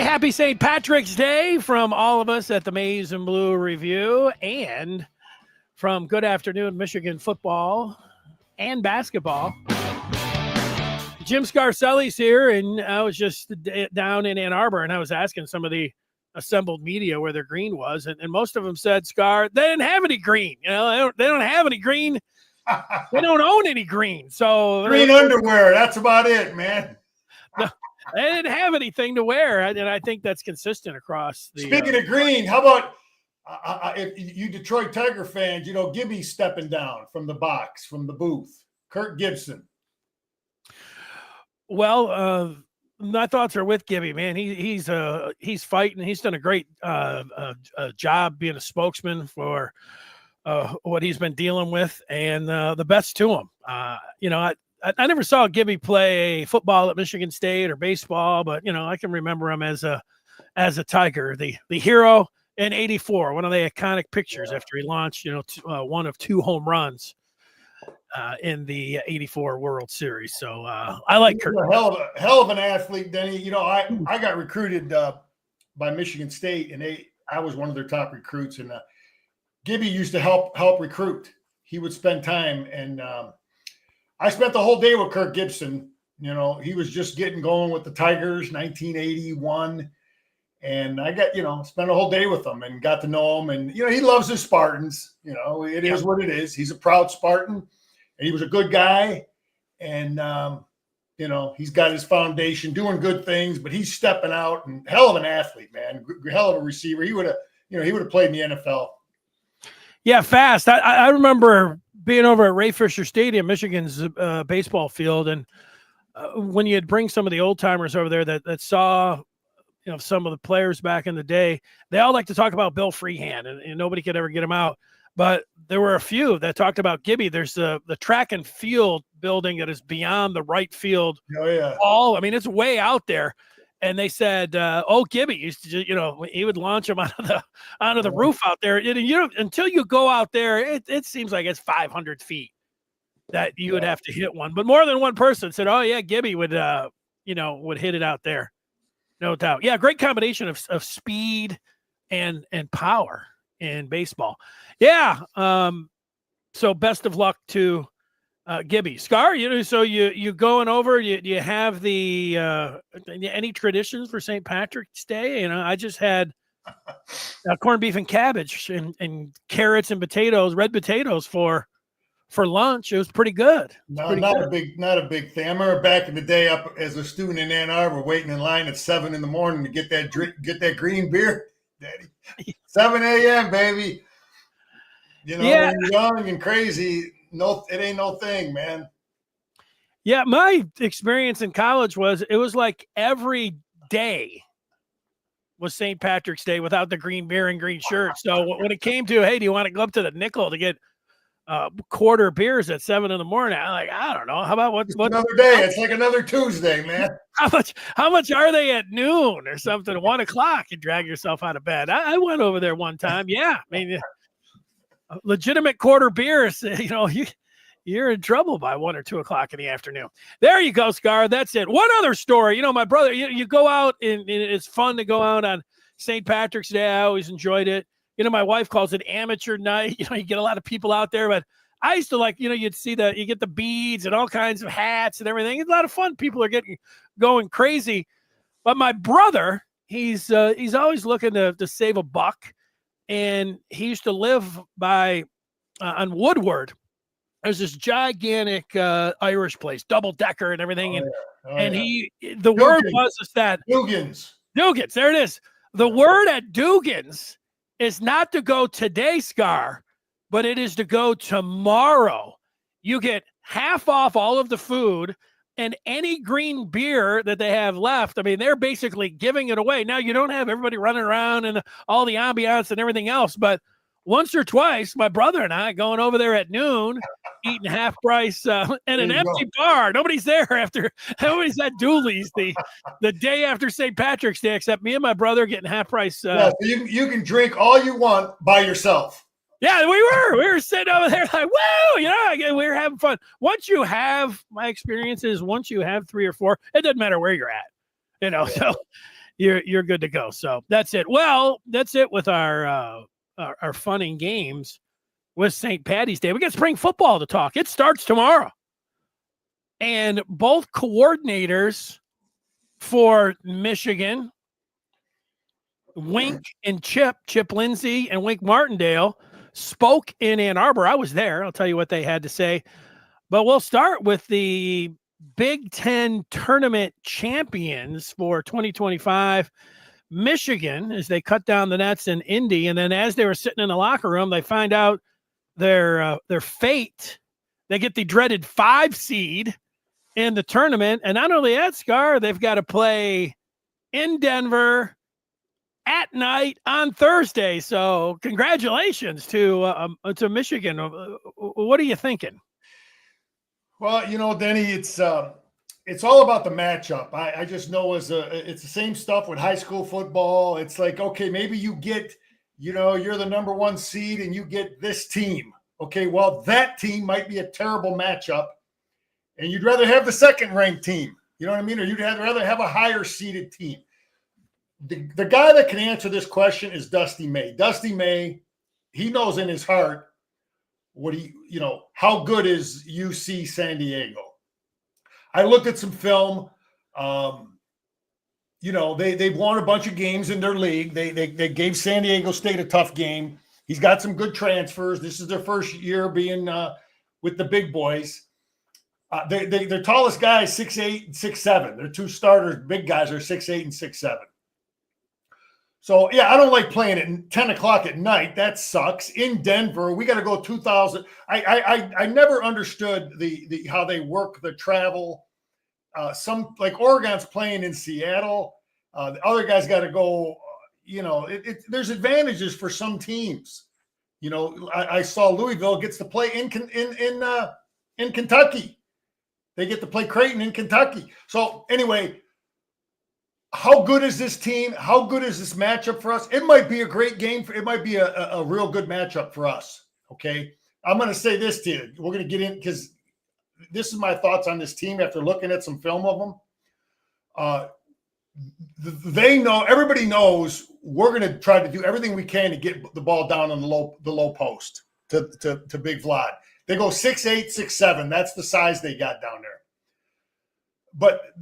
Hey, happy St. Patrick's Day from all of us at the Maize and Blue Review and from Good Afternoon Michigan football and basketball. Jim Scarcelli's here, and I was just down in Ann Arbor, and I was asking some of the assembled media where their green was, and most of them said, Scar, they didn't have any green. You know, they don't have any green. They don't own any green. So green underwear, that's about it, man. No, they didn't have anything to wear, and I think that's consistent across the. Speaking of green, how about if you Detroit Tiger fans, you know, Gibby's stepping down from the box, from the booth. Kirk Gibson. Well, my thoughts are with Gibby, man. He's fighting. He's done a great job being a spokesman for what he's been dealing with, and the best to him. You know, I never saw Gibby play football at Michigan State or baseball, but you know, I can remember him as a Tiger, the hero in '84, one of the iconic pictures after he launched, you know, one of two home runs in the '84 World Series. So I like Kirk. Hell of an athlete, Denny. You know, I got recruited by Michigan State, and I was one of their top recruits, and Gibby used to help recruit. He would spend time, and I spent the whole day with Kirk Gibson. You know, he was just getting going with the Tigers, 1981. And I got, you know, spent a whole day with him and got to know him. And, you know, he loves his Spartans. You know, it is what it is. He's a proud Spartan, and he was a good guy. And, you know, he's got his foundation doing good things, but he's stepping out, and hell of an athlete, man. Hell of a receiver. He would have played in the NFL. Yeah, fast. I remember being over at Ray Fisher Stadium, Michigan's baseball field, and when you'd bring some of the old timers over there that saw, you know, some of the players back in the day, they all like to talk about Bill Freehand, and nobody could ever get him out. But there were a few that talked about Gibby. There's the track and field building that is beyond the right field wall. I mean, it's way out there. And they said, Gibby used to, you know, he would launch him onto the roof out there. And, you know, until you go out there, it seems like it's 500 feet that you would have to hit one. But more than one person said, oh, yeah, Gibby would hit it out there. No doubt. Yeah, great combination of speed and power in baseball. Yeah. So best of luck to Gibby. Scar, you know, so you going over, you have the any traditions for St. Patrick's Day? You know, I just had corned beef and cabbage and carrots and potatoes, red potatoes for lunch. It was pretty good. Not a big thing. I remember back in the day, up as a student in Ann Arbor, waiting in line at 7 a.m. to get that green beer, Daddy. 7 a.m. baby. You know, when you're young and crazy. No, it ain't no thing, man. Yeah, my experience in college was like every day was St. Patrick's Day without the green beer and green shirt. So when it came to, hey, do you want to go up to the nickel to get quarter beers at 7 a.m? I'm like, I don't know. How about what's another day? It's like another Tuesday, man. How much are they at noon or something? 1 o'clock, you drag yourself out of bed. I went over there one time. Yeah, I mean. Legitimate quarter beers, you know, you're in trouble by 1 or 2 o'clock in the afternoon. There you go, Scar. That's it. One other story, you know, my brother, you go out and it's fun to go out on St. Patrick's Day. I always enjoyed it. You know, my wife calls it amateur night. You know, you get a lot of people out there, but I used to like, you know, you get the beads and all kinds of hats and everything. It's a lot of fun. People are going crazy. But my brother, he's always looking to save a buck. And he used to live by on Woodward. There's this gigantic Irish place, double decker and everything. The word was that Dugan's. There it is. The word at Dugan's is not to go today, Scar, but it is to go tomorrow. You get half off all of the food and any green beer that they have left. I mean, they're basically giving it away. Now, you don't have everybody running around and all the ambiance and everything else, but once or twice, my brother and I going over there at noon, eating half price and an empty bar. Nobody's there nobody's at Dooley's the day after St. Patrick's Day, except me and my brother getting half price. So you can drink all you want by yourself. Yeah, we were sitting over there like, whoa, you know, we were having fun. Once you have, my experience is once you have 3 or 4, it doesn't matter where you're at, you know, so you're good to go. So that's it. Well, that's it with our fun and games with St. Patty's Day. We got spring football to talk. It starts tomorrow. And both coordinators for Michigan, Wink and Chip Lindsey and Wink Martindale, spoke in Ann Arbor. I was there. I'll tell you what they had to say. But we'll start with the Big Ten tournament champions for 2025, Michigan, as they cut down the nets in Indy. And then as they were sitting in the locker room, they find out their fate. They get the dreaded 5 seed in the tournament. And not only that, Scar, they've got to play in Denver at night on Thursday. So congratulations to Michigan. What are you thinking? Well, Denny, it's all about the matchup. I just know it's the same stuff with high school football. It's like, okay, maybe you get, you're the number 1 seed and you get this team. Okay, well, that team might be a terrible matchup, and you'd rather have the second-ranked team. You know what I mean? Or you'd rather have a higher-seeded team. The guy that can answer this question is Dusty May. Dusty May, he knows in his heart how good is UC San Diego. I looked at some film. They've won a bunch of games in their league. They gave San Diego State a tough game. He's got some good transfers. This is their first year being with the big boys. Their tallest guy is 6'8" and 6'7". Their 2 starters, big guys, are 6'8" and 6'7". So, yeah, I don't like playing at 10 o'clock at night. That sucks. In Denver, we got to go 2,000. I never understood the how they work the travel. Some, like Oregon's playing in Seattle. The other guys got to go, there's advantages for some teams. I saw Louisville gets to play in Kentucky. They get to play Creighton in Kentucky. So, anyway, how good is this team? How good is this matchup for us? It might be a great game. It might be a real good matchup for us. Okay. I'm going to say this to you. We're going to get in because this is my thoughts on this team after looking at some film of them. They know, everybody knows we're going to try to do everything we can to get the ball down on the low post to Big Vlad. They go 6'8", 6'7". That's the size they got down there. But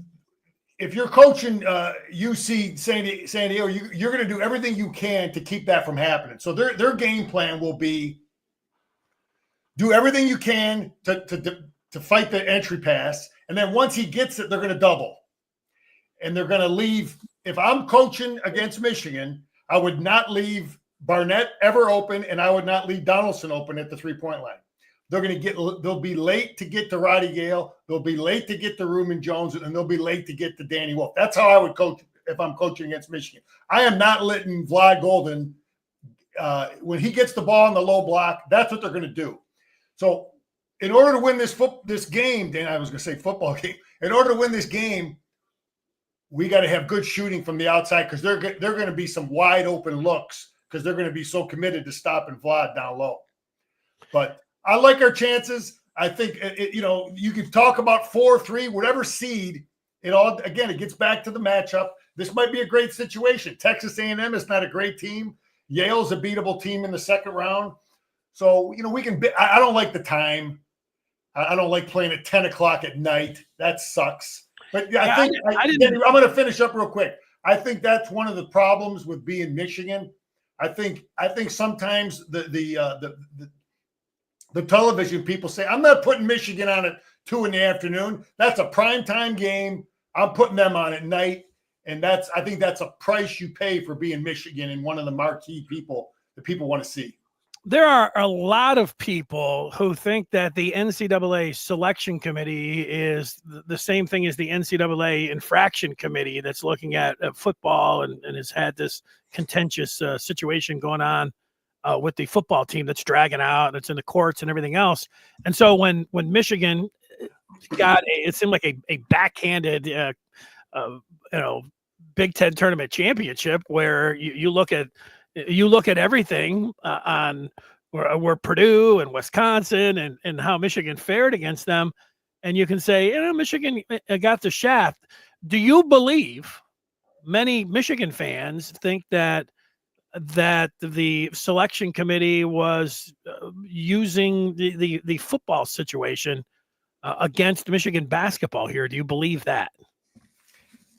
if you're coaching UC San Diego, you're going to do everything you can to keep that from happening. So their game plan will be do everything you can to fight the entry pass, and then once he gets it, they're going to double, and they're going to leave. If I'm coaching against Michigan, I would not leave Barnett ever open, and I would not leave Donaldson open at the 3-point line. They'll be late to get to Roddy Gale. They'll be late to get to Reuben Jones, and they'll be late to get to Danny Wolf. That's how I would coach if I'm coaching against Michigan. I am not letting Vlad Golden, when he gets the ball in the low block, that's what they're going to do. So in order to win this game, Dan, I was going to say football game. In order to win this game, we got to have good shooting from the outside because they're going to be some wide open looks because they're going to be so committed to stopping Vlad down low. But I like our chances. I think, you can talk about 4-3, whatever seed. It gets back to the matchup. This might be a great situation. Texas A&M is not a great team. Yale's a beatable team in the second round. So, we can – I don't like the time. I don't like playing at 10 o'clock at night. That sucks. But I'm going to finish up real quick. I think that's one of the problems with being Michigan. I think sometimes the television people say, I'm not putting Michigan on at 2 p.m. That's a primetime game. I'm putting them on at night. And I think that's a price you pay for being Michigan and one of the marquee people that people want to see. There are a lot of people who think that the NCAA selection committee is the same thing as the NCAA infraction committee that's looking at football and has had this contentious situation going on with the football team that's dragging out, that's in the courts and everything else. And so when Michigan got it seemed like a backhanded, Big Ten tournament championship where you look at everything on where Purdue and Wisconsin and how Michigan fared against them. And you can say, Michigan got the shaft. Do you believe many Michigan fans think that the selection committee was using the football situation against Michigan basketball here. Do you believe that?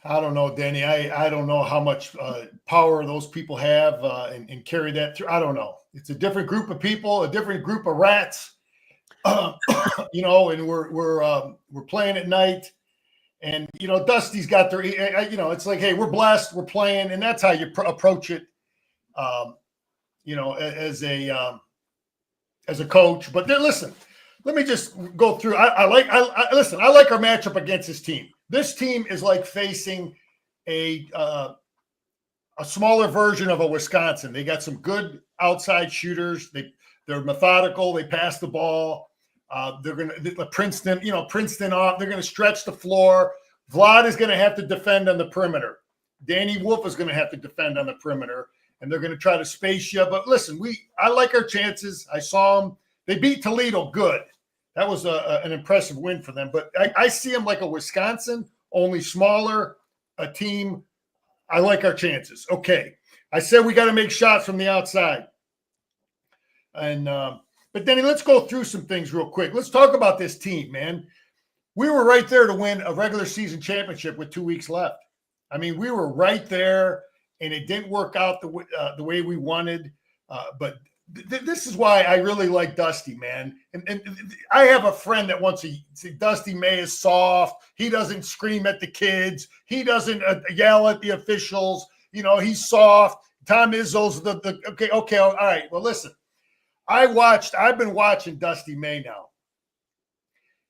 I don't know, Danny. I don't know how much power those people have and carry that through. I don't know. It's a different group of people, a different group of rats, you know. And we're playing at night, and you know, Dusty's got their, you know, it's like, hey, we're blessed, we're playing, and that's how you approach it, you know, as a coach. But then, listen, let me just go through. Listen. I like our matchup against this team. This team is like facing a smaller version of a Wisconsin. They got some good outside shooters. They're methodical. They pass the ball. They're going to Princeton off. They're going to stretch the floor. Vlad is going to have to defend on the perimeter. Danny Wolf is going to have to defend on the perimeter, and they're going to try to space you. But listen, I like our chances. I saw them. They beat Toledo good. That was an impressive win for them. But I see them like a Wisconsin, only smaller, a team. I like our chances. Okay. I said we got to make shots from the outside. And but Denny, let's go through some things real quick. Let's talk about this team, man. We were right there to win a regular season championship with 2 weeks left. I mean, we were right there, and it didn't work out the way we wanted. But this is why I really like Dusty, man. And I have a friend that wants to say Dusty May is soft. He doesn't scream at the kids. He doesn't yell at the officials. You know, he's soft. Tom Izzo's okay. All right. Well, listen, I've been watching Dusty May now.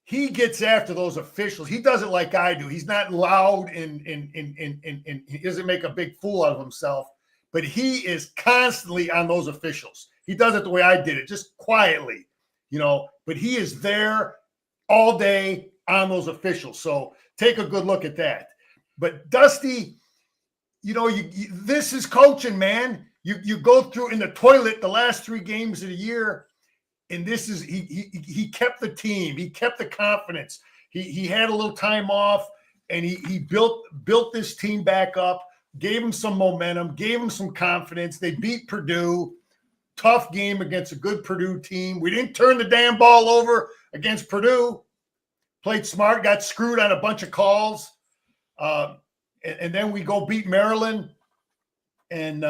He gets after those officials. He does it like I do. He's not loud and he doesn't make a big fool out of himself, but he is constantly on those officials. He does it the way I did it, just quietly, you know, but he is there all day on those officials. So take a good look at that. But Dusty, you know, this is coaching, man. You go through in the toilet the last 3 games of the year, and this is he kept the team. He kept the confidence. He had a little time off, and he built this team back up, gave him some momentum, gave him some confidence. They beat Purdue. Tough game against a good Purdue team. We didn't turn the damn ball over against Purdue. Played smart, got screwed on a bunch of calls. And then we go beat Maryland. And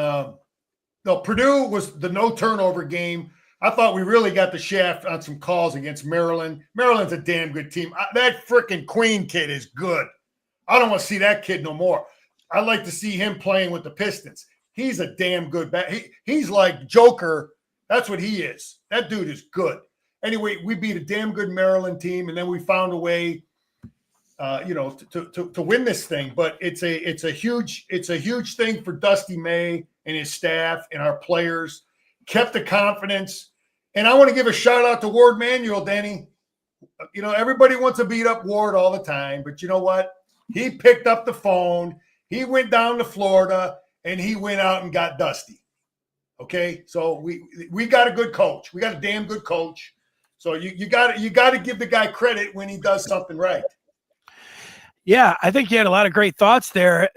Purdue was the no turnover game. I thought we really got the shaft on some calls against Maryland. Maryland's a damn good team. That freaking Queen kid is good. I don't want to see that kid no more. I'd like to see him playing with the Pistons. He's a damn good back. He's like Joker. That's what he is. That dude is good. Anyway, we beat a damn good Maryland team, and then we found a way, you know, to win this thing. But it's a huge thing for Dusty May and his staff and our players. Kept the confidence, and I want to give a shout out to Ward Manuel, Danny. You know, everybody wants to beat up Ward all the time, but you know what? He picked up the phone. He went down to Florida. And he went out and got Dusty. Okay, so we got a good coach. We got a damn good coach. So you got to give the guy credit when he does something right. Yeah, I think you had a lot of great thoughts there.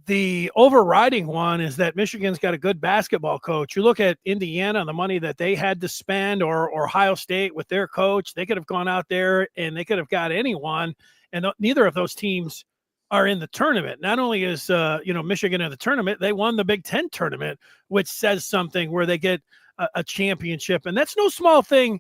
The overriding one is that Michigan's got a good basketball coach. You look at Indiana, the money that they had to spend, or Ohio State with their coach, they could have gone out there and they could have got anyone. And neither of those teams are in the tournament. Not only is Michigan in the tournament, they won the Big Ten tournament, which says something, where they get a championship. And that's no small thing,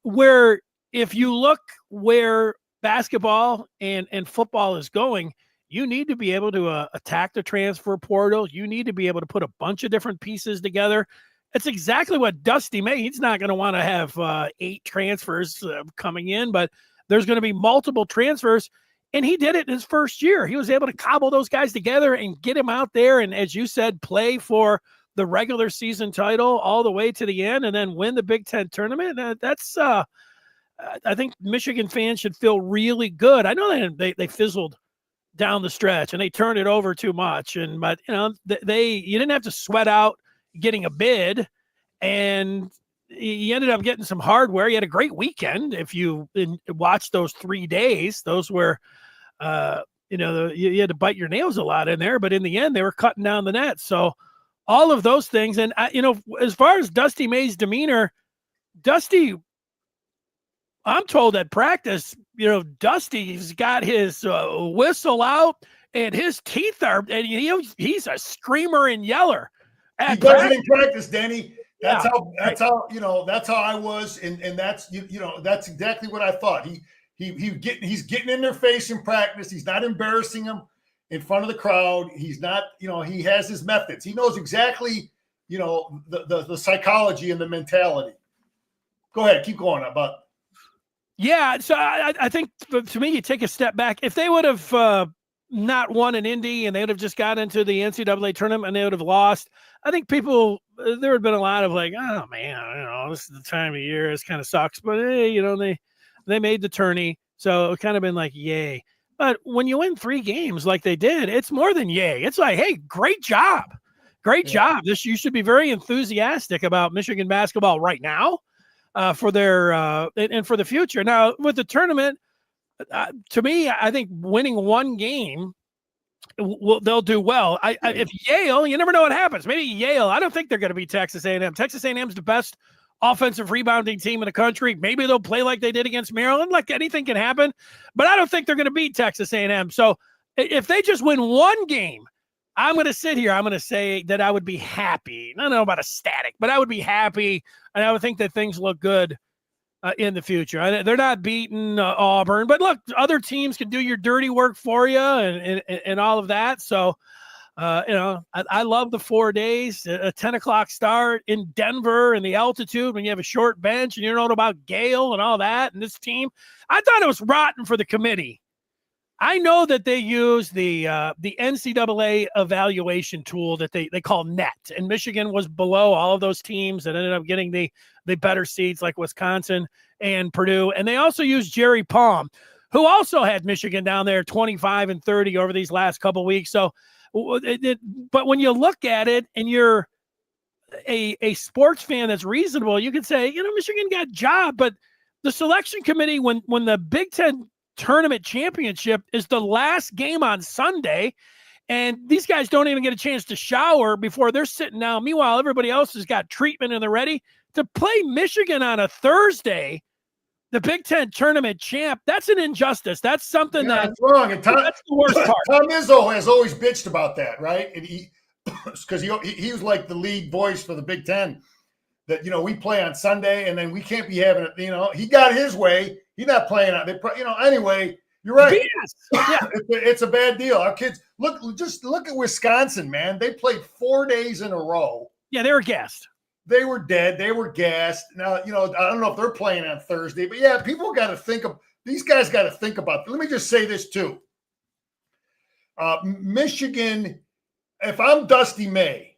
where if you look where basketball and football is going, you need to be able to attack the transfer portal. You need to be able to put a bunch of different pieces together. It's exactly what Dusty May, he's not going to want to have 8 transfers coming in, but there's going to be multiple transfers. And he did it in his first year. He was able to cobble those guys together and get him out there. And as you said, play for the regular season title all the way to the end and then win the Big Ten tournament. That's I think Michigan fans should feel really good. I know they fizzled down the stretch and they turned it over too much. But you know, you didn't have to sweat out getting a bid, and you ended up getting some hardware. You had a great weekend. If you watched those 3 days, those were you had to bite your nails a lot in there, but in the end, they were cutting down the net. So all of those things. And, as far as Dusty May's demeanor, Dusty, I'm told at practice, Dusty's got his whistle out and his teeth are, and he's a screamer and yeller. He does it in practice, Danny. That's how I was. And that's, that's exactly what I thought. He's getting in their face in practice. He's not embarrassing them in front of the crowd. He's not, he has his methods. He knows exactly, the psychology and the mentality. Go ahead. Keep going about. Yeah. So I think to me, you take a step back. If they would have not won in Indy and they would have just got into the NCAA tournament and they would have lost, I think there would have been a lot of like, oh man, this is the time of year. This kind of sucks, but hey, they made the tourney. So it kind of been like, yay. But when you win 3 games like they did, it's more than yay. It's like, hey, great job. Great job. You should be very enthusiastic about Michigan basketball right now for their and for the future. Now, with the tournament, to me, I think winning 1 game, they'll do well. If Yale, you never know what happens. Maybe Yale, I don't think they're going to beat Texas A&M. Texas A&M's the best offensive rebounding team in the country. Maybe they'll play like they did against Maryland. Like anything can happen, but I don't think they're going to beat Texas A&M. So if they just win 1 game, I'm going to sit here. I'm going to say that I would be happy. I don't know about ecstatic, but I would be happy, and I would think that things look good in the future. They're not beating Auburn, but look, other teams can do your dirty work for you and all of that. So, I love the 4 days, a 10 o'clock start in Denver and the altitude when you have a short bench and you don't know about Gale and all that and this team. I thought it was rotten for the committee. I know that they use the NCAA evaluation tool that they call NET, and Michigan was below all of those teams that ended up getting the better seeds like Wisconsin and Purdue. And they also used Jerry Palm, who also had Michigan down there 25-30 over these last couple of weeks. So, but when you look at it and you're a sports fan that's reasonable, you could say, Michigan got job, but the selection committee, when the Big Ten tournament championship is the last game on Sunday, and these guys don't even get a chance to shower before they're sitting down. Meanwhile, everybody else has got treatment and they're ready to play Michigan on a Thursday. The Big Ten tournament champ, that's an injustice. That's something that's wrong. And that's the worst part. Tom Izzo has always bitched about that, right? And because he was like the lead voice for the Big Ten, that we play on Sunday and then we can't be having it. He got his way. He's not playing on. Anyway, you're right. Yeah. It's a bad deal. Our kids look at Wisconsin, man. They played 4 days in a row. Yeah, they were gassed. They were dead. They were gassed. Now, I don't know if they're playing on Thursday, but yeah, people got to think of these guys. Got to think about. Let me just say this too. Michigan. If I'm Dusty May,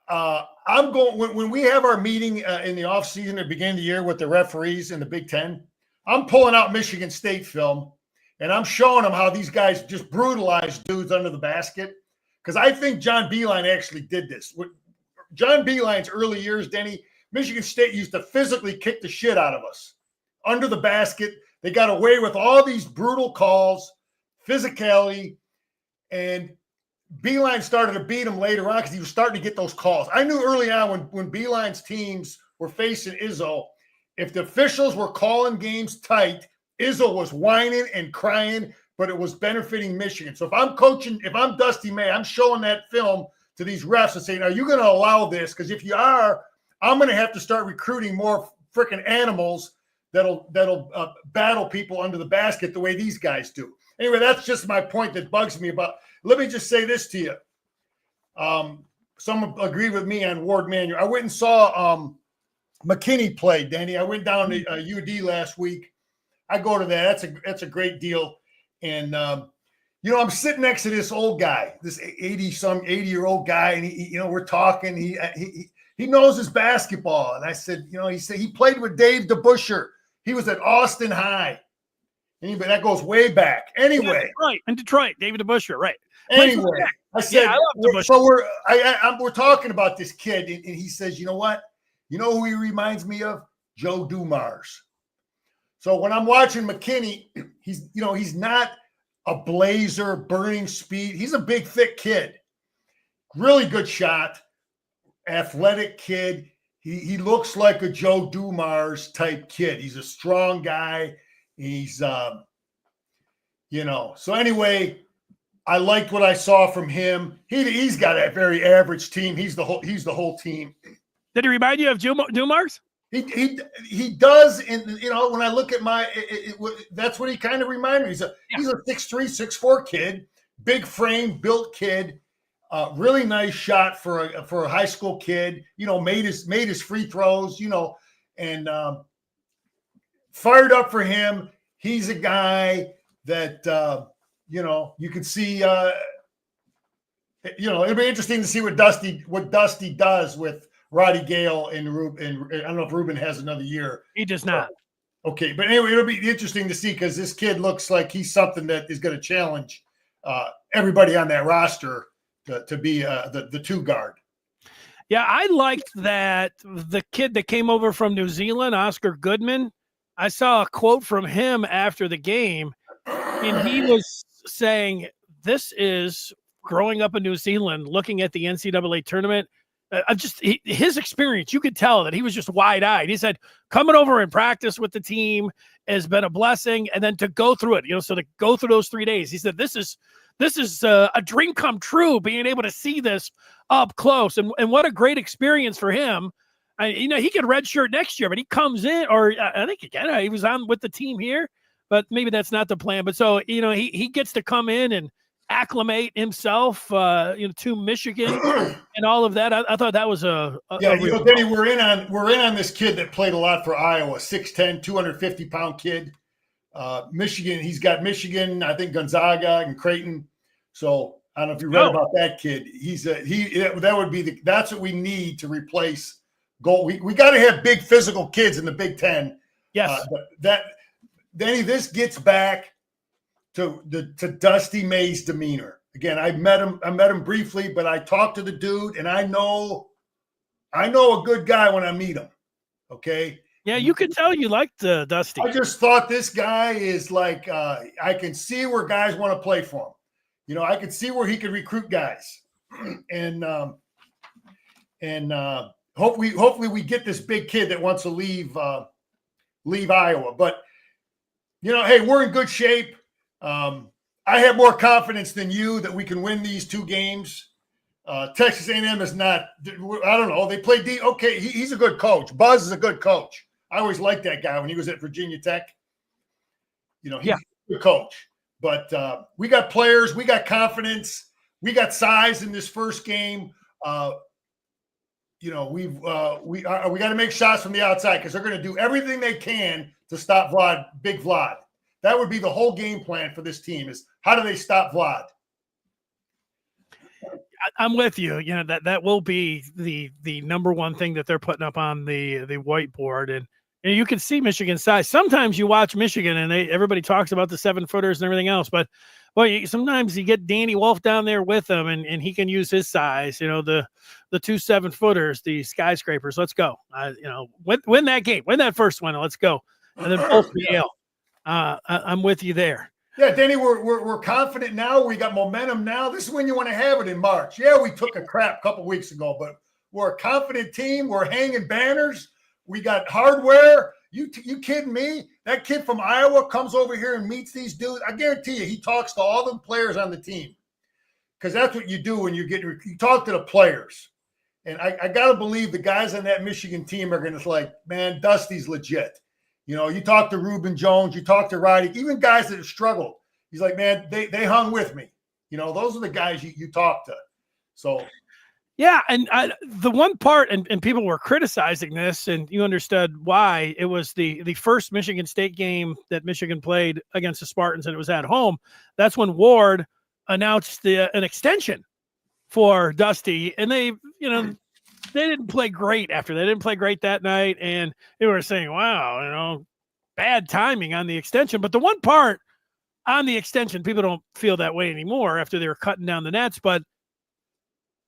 I'm going when we have our meeting in the offseason at the beginning of the year with the referees in the Big Ten. I'm pulling out Michigan State film, and I'm showing them how these guys just brutalized dudes under the basket. Because I think John Beilein actually did this. John Beilein's early years, Denny, Michigan State used to physically kick the shit out of us under the basket. They got away with all these brutal calls, physicality, and Beilein started to beat him later on because he was starting to get those calls. I knew early on when Beilein's teams were facing Izzo, if the officials were calling games tight, Izzo was whining and crying, but it was benefiting Michigan. So if I'm Dusty May, I'm showing that film to these refs and saying, are you going to allow this? Because if you are, I'm going to have to start recruiting more freaking animals that'll battle people under the basket the way these guys do. Anyway, that's just my point that bugs me about. Let me just say this to you. Some agree with me on Ward Manuel. I went and saw McKinney play, Danny. I went down to UD last week. I go to that. That's a great deal. And I'm sitting next to this old guy, this 80-year-old guy, and we're talking. He knows his basketball. And I said, he played with Dave DeBuscher. He was at Austin High. Anyway, that goes way back. Anyway, in Detroit, David DeBuscher, right? Anyway, I said, I love DeBuscher. So we're talking about this kid, and he says, you know what? You know who he reminds me of? Joe Dumars. So when I'm watching McKinney, he's not a blazer, burning speed. He's a big, thick kid. Really good shot. Athletic kid. He looks like a Joe Dumars type kid. He's a strong guy. He's, so anyway, I liked what I saw from him. He's got a very average team. He's the whole team. Did he remind you of Dumars? He does, and when I look at that's what he kind of reminded me. He's a 6'3", 6'4" kid, big frame, built kid, really nice shot for a high school kid. Made his free throws. And fired up for him. He's a guy that you can see. It'll be interesting to see what Dusty does with Roddy Gale and Ruben. I don't know if Ruben has another year. He does not. Okay, but anyway, it'll be interesting to see because this kid looks like he's something that is going to challenge everybody on that roster to be the two guard. Yeah, I liked that the kid that came over from New Zealand, Oscar Goodman. I saw a quote from him after the game, and he was saying, "This is growing up in New Zealand, looking at the NCAA tournament." His experience, you could tell that he was just wide-eyed. He said, coming over and practice with the team has been a blessing, and then to go through it, so to go through those 3 days, he said, this is a dream come true, being able to see this up close, and what a great experience for him. He could redshirt next year, but he comes in, or I think again, he was on with the team here, but maybe that's not the plan. But so he gets to come in and acclimate himself, to Michigan and all of that. I thought that was Denny, we're in on this kid that played a lot for Iowa, 6'10", 250-pound kid. Michigan, he's got Michigan, I think Gonzaga and Creighton. So I don't know if you read about that kid. That's what we need to replace goal. We got to have big physical kids in the Big Ten. Yes. Denny, this gets back to Dusty May's demeanor. Again, I met him briefly, but I talked to the dude, and I know a good guy when I meet him. Okay. Yeah, you could tell you liked Dusty. I just thought this guy is like I can see where guys want to play for him. I could see where he could recruit guys, and hopefully we get this big kid that wants to leave Iowa. But hey, we're in good shape. I have more confidence than you that we can win these two games. Texas A&M is not. I don't know. They play D. Okay, he's a good coach. Buzz is a good coach. I always liked that guy when he was at Virginia Tech. He's a good coach. But we got players. We got confidence. We got size in this first game. We got to make shots from the outside because they're going to do everything they can to stop Big Vlad. That would be the whole game plan for this team is how do they stop Vlad? I'm with you. That will be the number one thing that they're putting up on the whiteboard. And you can see Michigan's size. Sometimes you watch Michigan and everybody talks about the 7-footers and everything else, but sometimes you get Danny Wolf down there with them and he can use his size, the 2 7-footers, the skyscrapers. Let's go. Win that game, win that first one. Let's go. And then both Yale. I'm with you there. Yeah, Danny, we're confident now. We got momentum now. This is when you want to have it in March. Yeah, we took a crap a couple weeks ago, but we're a confident team. We're hanging banners. We got hardware. You kidding me? That kid from Iowa comes over here and meets these dudes. I guarantee you, he talks to all the players on the team because that's what you do when you talk to the players. And I got to believe the guys on that Michigan team are going to like, man, Dusty's legit. You talk to Reuben Jones, you talk to Roddy, even guys that have struggled. He's like, man, they hung with me. Those are the guys you talk to. So, yeah, and the one part, and people were criticizing this, and you understood why. It was the first Michigan State game that Michigan played against the Spartans, and it was at home. That's when Ward announced an extension for Dusty, and they didn't play great after. They didn't play great that night, and they were saying, wow, bad timing on the extension. But the one part on the extension, people don't feel that way anymore after they were cutting down the nets. But,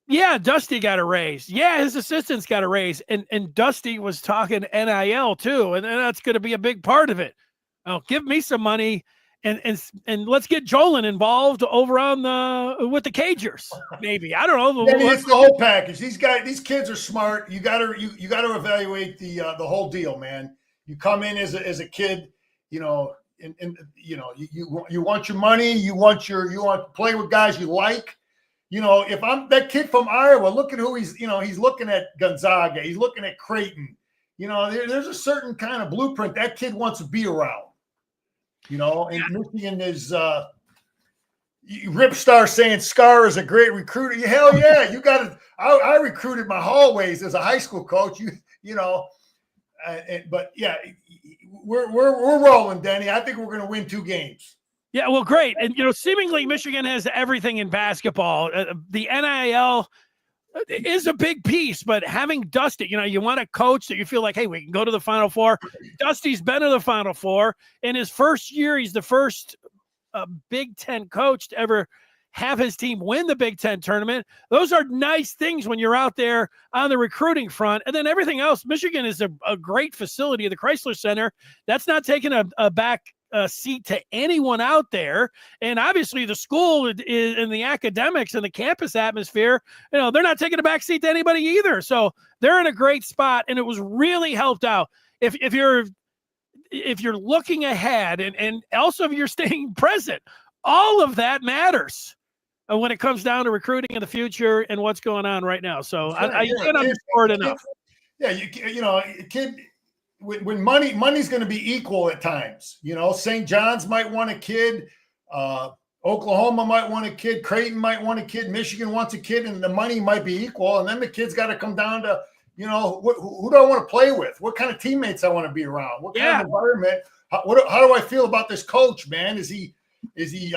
yeah, Dusty got a raise. Yeah, his assistants got a raise. And Dusty was talking NIL too, and that's going to be a big part of it. Give me some money. and let's get Jolin involved over on with the Cagers. Maybe, I don't know. Maybe it's the whole package. These kids are smart. You got to evaluate the whole deal, man. You come in as a kid, you know, and you know you want your money. You want to play with guys you like. You know, if I'm that kid from Iowa, look at who he's looking at Gonzaga. He's looking at Creighton. You know, there's a certain kind of blueprint that kid wants to be around. You know, and Michigan is Ripstar saying Scar is a great recruiter. Hell yeah, you got to. I recruited my hallways as a high school coach. You know, but yeah, we're rolling, Denny. I think we're going to win 2 games. Yeah, well, great. And, you know, seemingly Michigan has everything in basketball. The NIL is a big piece, but having Dusty, you know, you want a coach that you feel like, hey, we can go to the Final Four. Dusty's been to the Final Four. In his first year, he's the first Big Ten coach to ever have his team win the Big Ten tournament. Those are nice things when you're out there on the recruiting front. And then everything else, Michigan is a great facility at the Chrysler Center. That's not taking a back seat to anyone out there. And obviously the school is in the academics and the campus atmosphere, you know, they're not taking a back seat to anybody either. So they're in a great spot, and it was really helped out. If you're looking ahead and also if you're staying present, all of that matters when it comes down to recruiting in the future and what's going on right now. So I can't underscore it enough. Yeah, you know, kid. When money's going to be equal at times, you know, St. John's might want a kid, Oklahoma might want a kid, Creighton might want a kid, Michigan wants a kid, and the money might be equal. And then the kid's got to come down to, you know, who do I want to play with? What kind of teammates I want to be around? What kind of environment? How do I feel about this coach, man? Is he you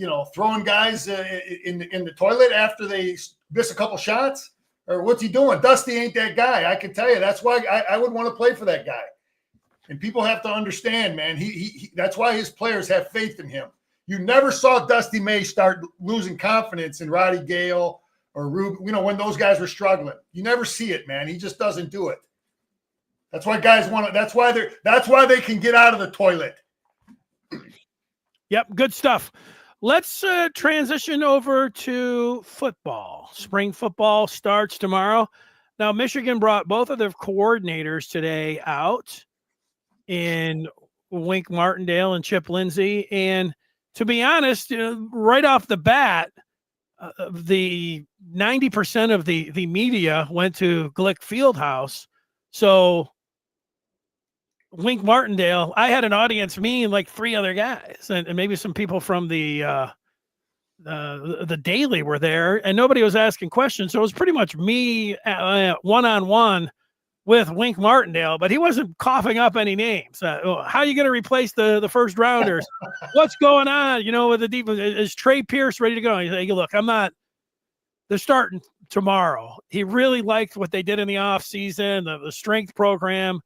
know, throwing guys in the toilet after they miss a couple shots? Or what's he doing? Dusty ain't that guy. I can tell you. That's why I would want to play for that guy. And people have to understand, man. He that's why his players have faith in him. You never saw Dusty May start losing confidence in Roddy Gale or Rube. You know, when those guys were struggling, you never see it, man. He just doesn't do it. That's why guys want to. That's why they can get out of the toilet. Yep, good stuff. Let's transition over to football. Spring football starts tomorrow. Now, Michigan brought both of their coordinators today out in Wink Martindale and Chip Lindsey. And to be honest, right off the bat, the 90% of the media went to Glick Fieldhouse. So Wink Martindale, I had an audience, me and like 3 other guys, and maybe some people from the Daily were there, and nobody was asking questions. So it was pretty much me one-on-one with Wink Martindale, but he wasn't coughing up any names. How are you going to replace the first rounders? What's going on? You know, with the defense, is Trey Pierce ready to go? He's like, look, they're starting tomorrow. He really liked what they did in the offseason, the strength program.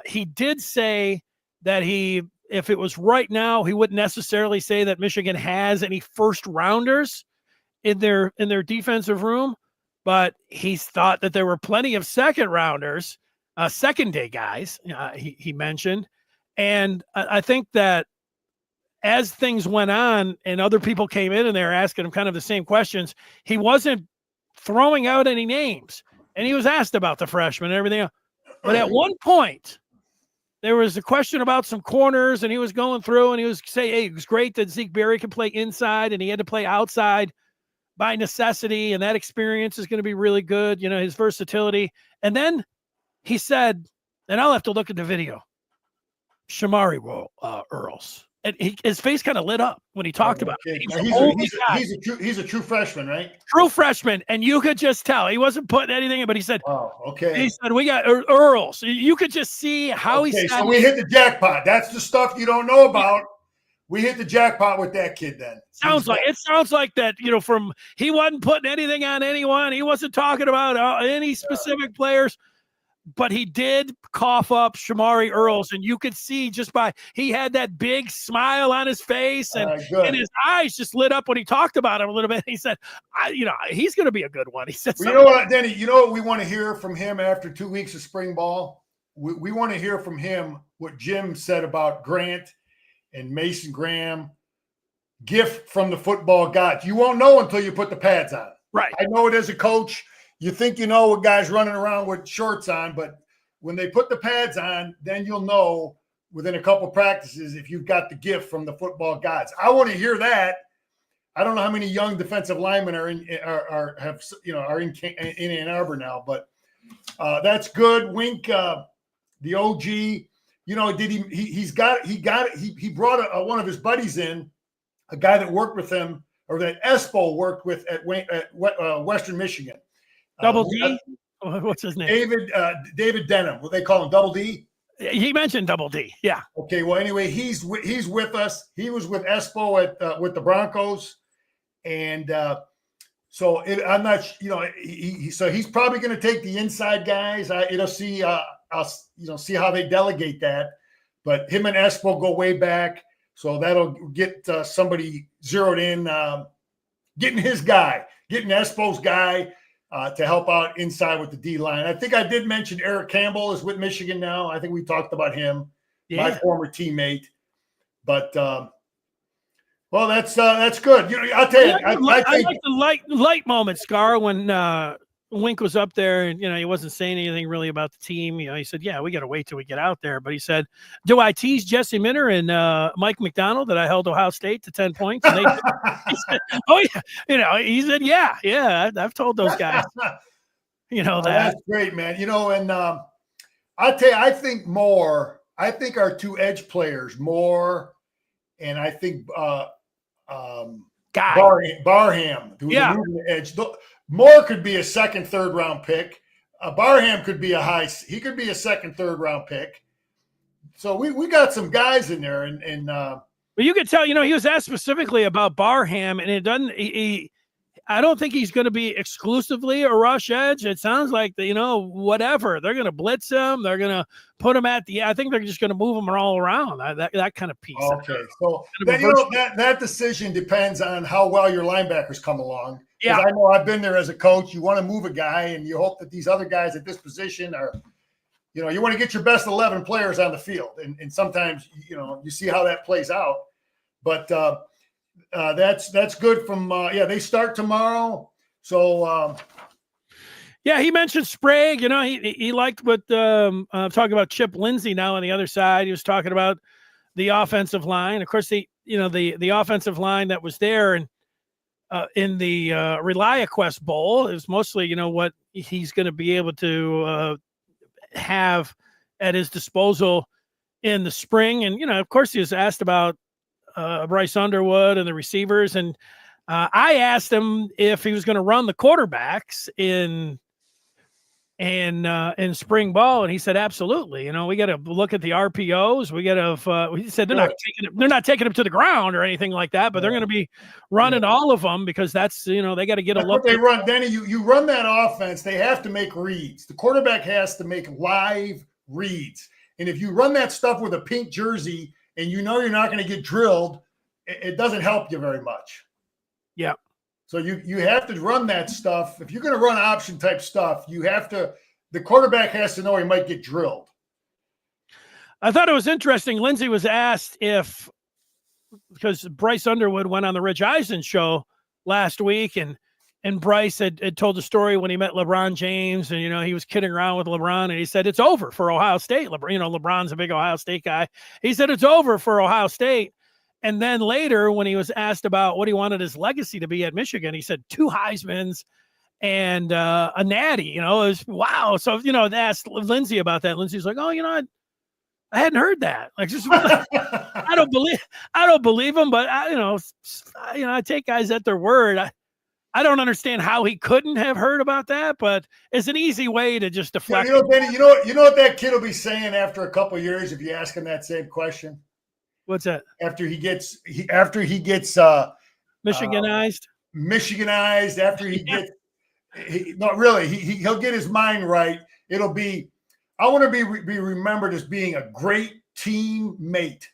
He did say that if it was right now, he wouldn't necessarily say that Michigan has any first rounders in their defensive room, but he thought that there were plenty of second rounders, second day guys, he mentioned. And I think that as things went on and other people came in and they were asking him kind of the same questions, he wasn't throwing out any names, and he was asked about the freshmen and everything else. But at one point, there was a question about some corners, and he was going through, and he was saying, hey, it was great that Zeke Berry could play inside, and he had to play outside by necessity, and that experience is going to be really good, you know, his versatility. And then he said, and I'll have to look at the video, Shamari Earls. And his face kind of lit up when he talked about it. He's a true freshman, right? True freshman. And you could just tell he wasn't putting anything in, but he said, oh, okay. He said, we got Earls. You could just see how he said. So we hit the jackpot. That's the stuff you don't know about. We hit the jackpot with that kid then. It sounds like that, you know, he wasn't putting anything on anyone. He wasn't talking about any specific players. But he did cough up Shamari Earls, and you could see he had that big smile on his face, and his eyes just lit up when he talked about him a little bit. He said, he's going to be a good one. He said, well, you know what, Denny, you know what we want to hear from him after 2 weeks of spring ball? We want to hear from him what Jim said about Grant and Mason Graham, gift from the football gods. You won't know until you put the pads on. Right. I know it as a coach. You think you know what guys running around with shorts on, but when they put the pads on, then you'll know within a couple practices if you've got the gift from the football gods. I want to hear that. I don't know how many young defensive linemen are in Ann Arbor now, but that's good. Wink, the OG, he brought one of his buddies in, a guy that worked with him or that Espo worked with at Western Michigan. Double D? What's his name? David Denham. What they call him, Double D? He mentioned Double D. Yeah. Okay. Well, anyway, he's with us. He was with Espo with the Broncos, and so I'm not. So he's probably going to take the inside guys. See how they delegate that. But him and Espo go way back, so that'll get somebody zeroed in, getting Espo's guy. To help out inside with the D line. I think I did mention Eric Campbell is with Michigan now. I think we talked about him, my former teammate. But that's good. I'll tell you. I like the light moment, Scar, when Wink was up there and he wasn't saying anything really about the team. He said, "Yeah, we got to wait till we get out there." But he said, "Do I tease Jesse Minter and Mike McDonald that I held Ohio State to 10 points?" And he said, "Oh yeah," he said, "Yeah, I've told those guys." That. That's great, man. And I'll tell you, I think our two edge players more, and I think Barham, who's the edge. Moore could be a second, third round pick. Barham could be he could be a second, third round pick. So we got some guys in there, and but you could tell, he was asked specifically about Barham, and it doesn't. I don't think he's going to be exclusively a rush edge. It sounds like whatever they're going to blitz him, they're going to put him I think they're just going to move him all around. That kind of piece. Okay, so that decision depends on how well your linebackers come along. Yeah, I know I've been there as a coach. You want to move a guy, and you hope that these other guys at this position are, you want to get your best 11 players on the field, and sometimes you see how that plays out. But that's good. They start tomorrow, so. He mentioned Sprague. He liked what talking about Chip Lindsey now on the other side. He was talking about the offensive line. Of course, the offensive line that was there and. In the ReliaQuest Bowl is mostly, what he's going to be able to have at his disposal in the spring. And, of course, he was asked about Bryce Underwood and the receivers. And I asked him if he was going to run the quarterbacks in spring ball, and he said absolutely. We got to look at the RPOs. We got to. He said they're not taking them to the ground or anything like that, but they're going to be running all of them because that's they got to get a look. What they run, Denny. You run that offense. They have to make reads. The quarterback has to make live reads, and if you run that stuff with a pink jersey and you're not going to get drilled, it doesn't help you very much. Yeah. So you have to run that stuff. If you're going to run option type stuff, the quarterback has to know he might get drilled. I thought it was interesting. Lindsey was asked because Bryce Underwood went on the Rich Eisen show last week, and Bryce had told the story when he met LeBron James, and he was kidding around with LeBron, and he said it's over for Ohio State. LeBron's a big Ohio State guy. He said it's over for Ohio State. And then later, when he was asked about what he wanted his legacy to be at Michigan, he said 2 Heismans and a natty. It was wow. So they asked Lindsey about that. Lindsey's like, "Oh, I hadn't heard that. Like, just I don't believe him, but I take guys at their word. I don't understand how he couldn't have heard about that, but it's an easy way to just deflect. Benny, you know what that kid will be saying after a couple of years if you ask him that same question. What's that? After he gets Michiganized, after he gets he'll get his mind right. It'll be, I want to be remembered as being a great teammate.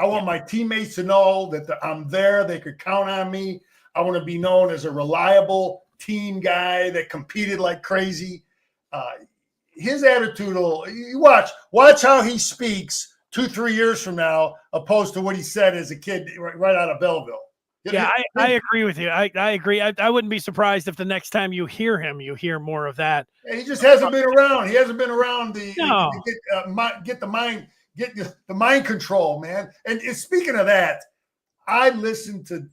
I want my teammates to know that I'm there. They could count on me. I want to be known as a reliable team guy that competed like crazy. His attitude you watch how he speaks 2-3 years from now, opposed to what he said as a kid right out of Belleville. Yeah, I agree with you. I agree. I wouldn't be surprised if the next time you hear him, you hear more of that. He just hasn't been around. He hasn't been around get the mind control, man. And speaking of that, I listened to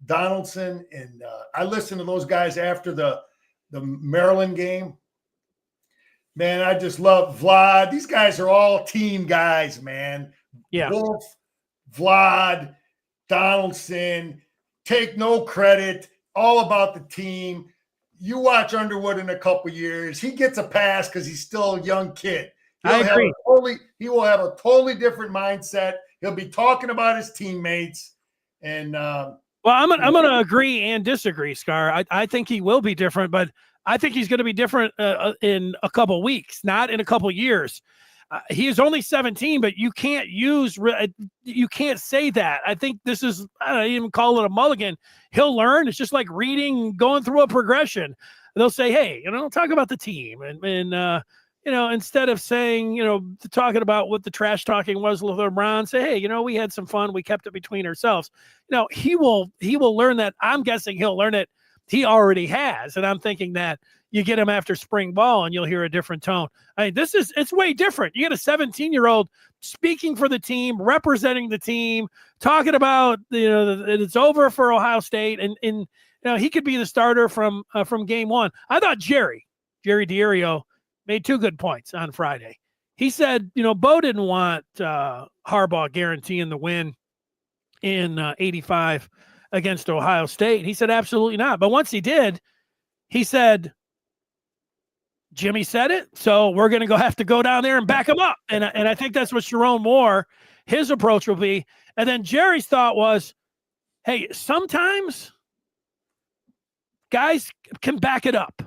Donaldson and I listened to those guys after the Maryland game. Man, I just love Vlad. These guys are all team guys, man. Yeah. Wolf, Vlad, Donaldson, take no credit, all about the team. You watch Underwood in a couple years. He gets a pass because he's still a young kid. I agree. He will have a totally different mindset. He'll be talking about his teammates. And well, I'm gonna agree and disagree, Scar. I think he will be different, but I think he's going to be different in a couple weeks, not in a couple years. He is only 17, but you can't say that. I think this is, I don't even call it a mulligan. He'll learn. It's just like reading, going through a progression. They'll say, hey, talk about the team. And instead of saying, talking about what the trash talking was with LeBron, say, hey, we had some fun. We kept it between ourselves. He will learn that. I'm guessing he'll learn it. He already has. And I'm thinking that you get him after spring ball and you'll hear a different tone. I mean, it's way different. You get a 17-year-old speaking for the team, representing the team, talking about, it's over for Ohio State. And he could be the starter from game one. I thought Jerry D'Ario made two good points on Friday. He said, Bo didn't want Harbaugh guaranteeing the win in 85 against Ohio State. He said, absolutely not. But once he did, he said, Jimmy said it, so we're going to have to go down there and back him up. And I think that's what Sharon Moore, his approach will be. And then Jerry's thought was, hey, sometimes guys can back it up.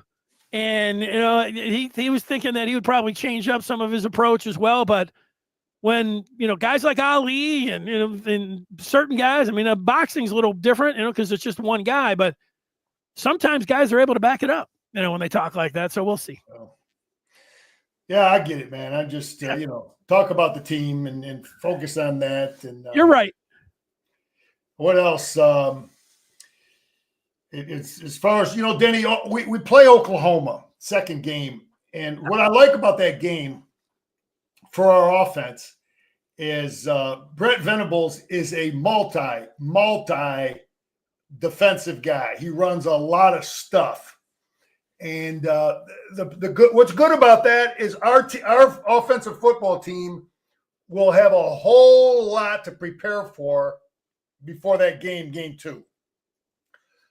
And, he was thinking that he would probably change up some of his approach as well. But when, guys like Ali and certain guys, boxing's a little different, because it's just one guy, but sometimes guys are able to back it up, when they talk like that. So we'll see. Yeah, I get it, man. I just, talk about the team and focus on that. And you're right. What else? It's as far as, Denny, we play Oklahoma second game. And what I like about that game for our offense is Brent Venables is a multi defensive guy. He runs a lot of stuff. And what's good about that is our offensive football team will have a whole lot to prepare for before that game two.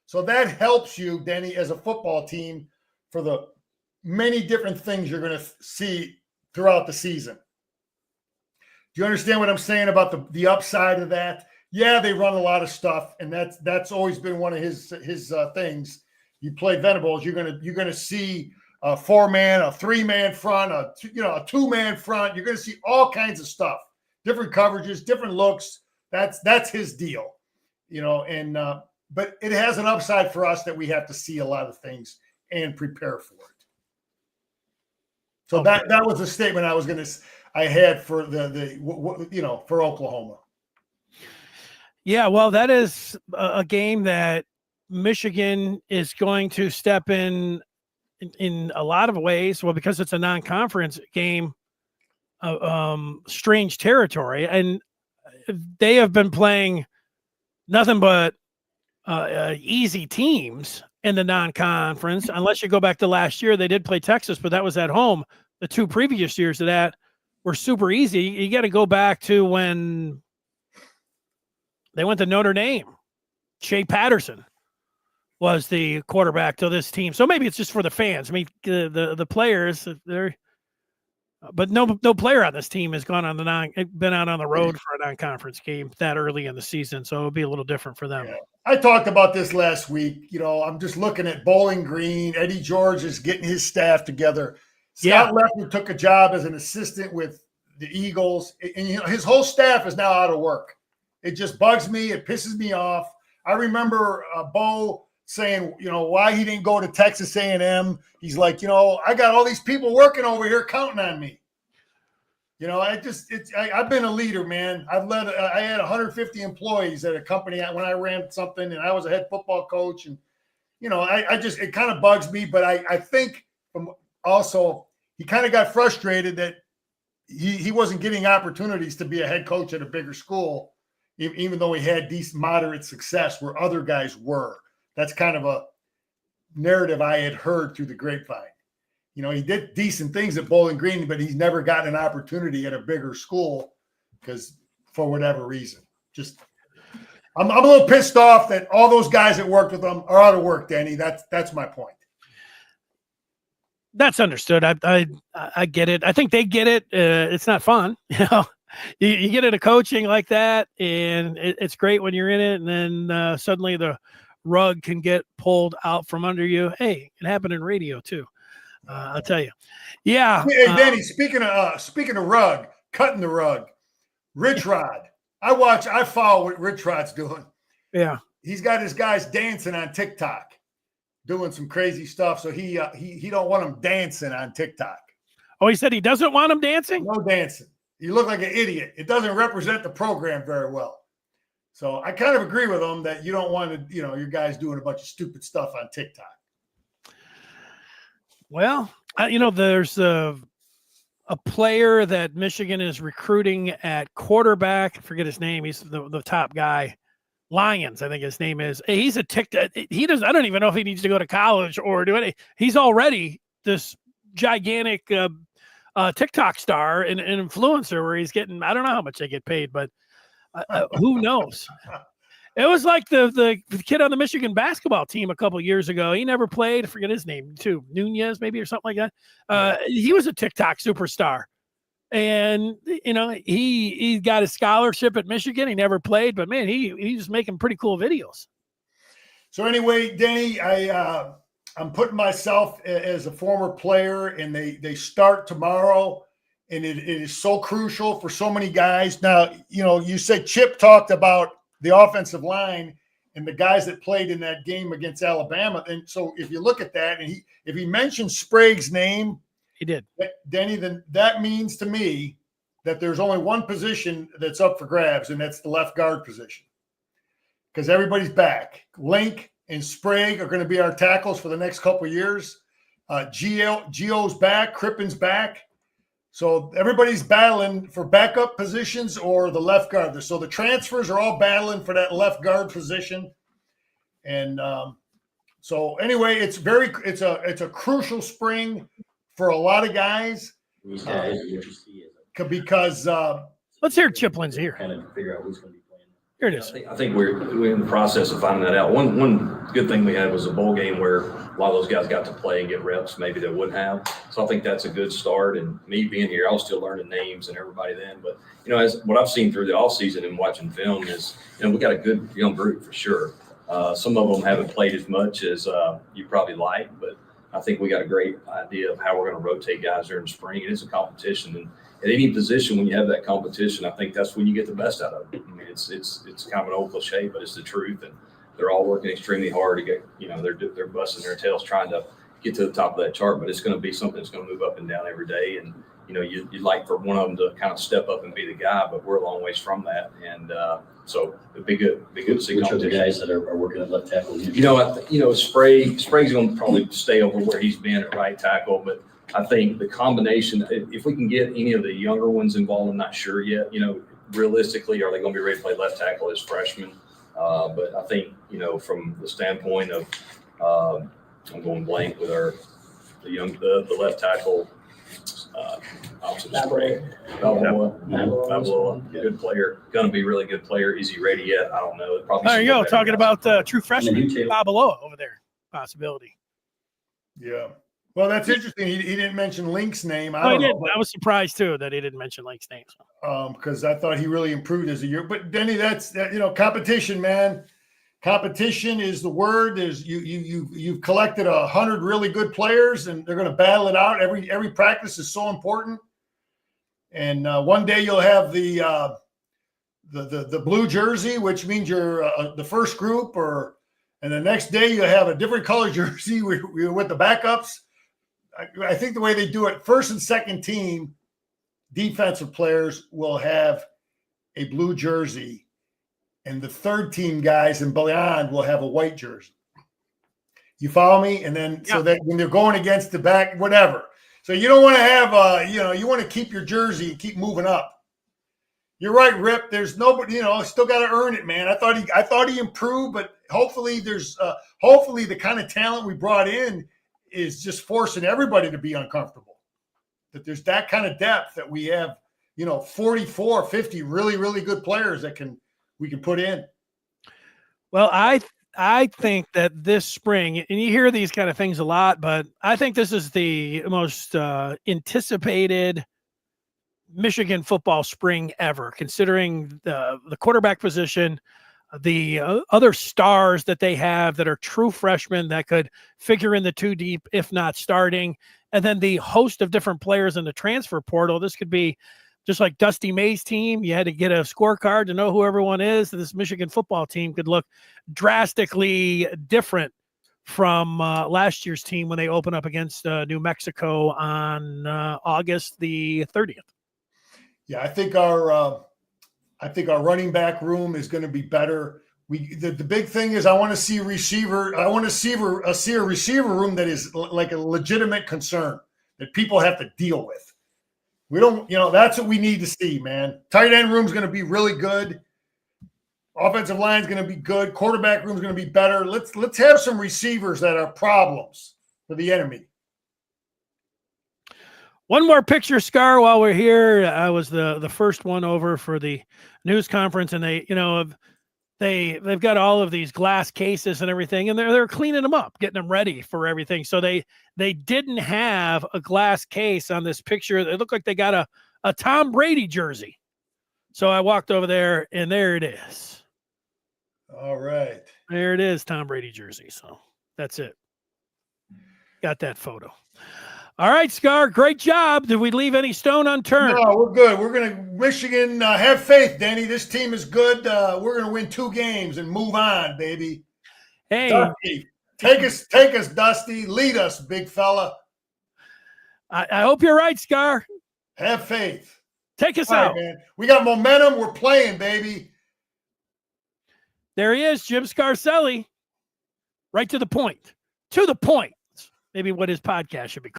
So that helps you, Denny, as a football team for the many different things you're going to see throughout the season. Do you understand what I'm saying about the upside of that? Yeah, they run a lot of stuff, and that's always been one of his things. You play Venables, you're gonna see a 4-man, a 3-man front, a 2-man front. You're gonna see all kinds of stuff, different coverages, different looks. That's his deal, but it has an upside for us that we have to see a lot of things and prepare for it. So that was the statement I had for for Oklahoma. Yeah, well, that is a game that Michigan is going to step in a lot of ways. Well, because it's a non-conference game, strange territory, and they have been playing nothing but easy teams in the non-conference. Unless you go back to last year, they did play Texas, but that was at home. The two previous years of that were super easy. You got to go back to when they went to Notre Dame. Shea Patterson was the quarterback to this team. So maybe it's just for the fans. The players, but no player on this team has been out on the road for a non-conference game that early in the season. So it'll be a little different for them. Yeah. I talked about this last week. I'm just looking at Bowling Green. Eddie George is getting his staff together. Scott Leffler took a job as an assistant with the Eagles, and his whole staff is now out of work. It just bugs me. It pisses me off. I remember Bo saying, why he didn't go to Texas A&M. He's like, I got all these people working over here counting on me. I've been a leader, man. I had 150 employees at a company when I ran something, and I was a head football coach. And, it kind of bugs me, but I think also he kind of got frustrated that he wasn't getting opportunities to be a head coach at a bigger school, even though he had decent, moderate success where other guys were. That's kind of a narrative I had heard through the grapevine. He did decent things at Bowling Green, but he's never gotten an opportunity at a bigger school because for whatever reason. I'm a little pissed off that all those guys that worked with him are out of work, Danny. That's my point. That's understood. I get it. I think they get it. It's not fun. You get into coaching like that, and it's great when you're in it, and then suddenly the rug can get pulled out from under you. Hey, it happened in radio too. I'll tell you. Yeah. Hey, Danny, speaking of rug, cutting the rug, Rich Rod. I follow what Rich Rod's doing. Yeah. He's got his guys dancing on TikTok, doing some crazy stuff. So he don't want them dancing on TikTok. Oh, he said he doesn't want them dancing? No dancing. You look like an idiot. It doesn't represent the program very well. So I kind of agree with him that you don't want to, your guys doing a bunch of stupid stuff on TikTok. Well, there's a player that Michigan is recruiting at quarterback. I forget his name. He's the top guy. Lyons, I think his name is. He's a TikTok. I don't even know if he needs to go to college or do anything. He's already this gigantic TikTok star and influencer where he's getting, I don't know how much they get paid, but who knows? It was like the kid on the Michigan basketball team a couple years ago. He never played. I forget his name too. Nunez maybe or something like that. He was a TikTok superstar. And, he got a scholarship at Michigan. He never played, but man, he was making pretty cool videos. So anyway, Danny, I'm putting myself as a former player, and they start tomorrow, and it is so crucial for so many guys. Now, you said Chip talked about the offensive line and the guys that played in that game against Alabama. And so if you look at that, and if he mentioned Sprague's name, he did, Denny, then that means to me that there's only one position that's up for grabs, and that's the left guard position. Because everybody's back. Link and Sprague are going to be our tackles for the next couple of years. Gio's back, Crippen's back. So everybody's battling for backup positions or the left guard. So the transfers are all battling for that left guard position. And so anyway, it's a crucial spring for a lot of guys. Because let's hear Chiplin's here. Kind of figure out who's going to be playing. Here it is. I think we're in the process of finding that out. One good thing we had was a bowl game where a lot of those guys got to play and get reps maybe they wouldn't have. So I think that's a good start. And me being here, I was still learning names and everybody then. But, as what I've seen through the offseason and watching film is, we got a good young group for sure. Some of them haven't played as much as you probably like, but I think we got a great idea of how we're going to rotate guys during the spring. It is a competition. And at any position, when you have that competition, I think that's when you get the best out of it. I mean, it's kind of an old cliche, but it's the truth. And they're all working extremely hard to get, they're busting their tails trying to get to the top of that chart. But it's going to be something that's going to move up and down every day. And, you'd like for one of them to kind of step up and be the guy, but we're a long ways from that. And so it'd be good to see which are the guys that are working at left tackle? Sprague's going to probably stay over where he's been at right tackle, but I think the combination, if we can get any of the younger ones involved, I'm not sure yet. Realistically, are they going to be ready to play left tackle as freshmen? But I think, from the standpoint of, I'm going blank with the left tackle, opposite Sprague. Babalola, good player. Going to be a really good player. Is he ready yet? I don't know. There you go. Talking about true freshman Babalola over there. Possibility. Yeah. Well, that's interesting. He didn't mention Link's name. I didn't. I was surprised too that he didn't mention Link's name. Because I thought he really improved as a year. But Denny, that's competition, man. Competition is the word. You've collected 100 really good players, and they're going to battle it out. Every practice is so important. And one day you'll have the blue jersey, which means you're the first group, and the next day you'll have a different color jersey with the backups. I think the way they do it, first and second team defensive players will have a blue jersey, and the third team guys and beyond will have a white jersey. You follow me? And then so that when they're going against the back, whatever. So you don't want to have you want to keep your jersey and keep moving up. You're right, Rip. There's nobody, still got to earn it, man. I thought he improved, but hopefully hopefully the kind of talent we brought in is just forcing everybody to be uncomfortable. That there's that kind of depth that we have, 44, 50 really, really good players that we can put in. Well, I think that this spring, and you hear these kind of things a lot, but I think this is the most anticipated Michigan football spring ever, considering the quarterback position, the other stars that they have that are true freshmen that could figure in the two deep, if not starting, and then the host of different players in the transfer portal. This could be just like Dusty May's team. You had to get a scorecard to know who everyone is. This Michigan football team could look drastically different from last year's team when they open up against New Mexico on August the 30th. Yeah, I think our running back room is going to be better. The big thing is I want to see a receiver. I want to see a receiver room that is like a legitimate concern that people have to deal with. We don't, that's what we need to see, man. Tight end room is going to be really good. Offensive line is going to be good. Quarterback room is going to be better. Let's have some receivers that are problems for the enemy. One more picture, Scar, while we're here. I was the first one over for the news conference, and they've got all of these glass cases and everything, and they're cleaning them up, getting them ready for everything. So they didn't have a glass case on this picture. It looked like they got a Tom Brady jersey. So I walked over there, and there it is. All right. There it is, Tom Brady jersey. So that's it. Got that photo. All right, Scar, great job. Did we leave any stone unturned? No, we're good. We're going to Michigan. Have faith, Denny. This team is good. We're going to win 2 games and move on, baby. Hey, Dusty, take us, Dusty. Lead us, big fella. I hope you're right, Scar. Have faith. Take us All out. right, man. We got momentum. We're playing, baby. There he is, Jim Scarcelli. Right to the point. To the point. Maybe what his podcast should be called.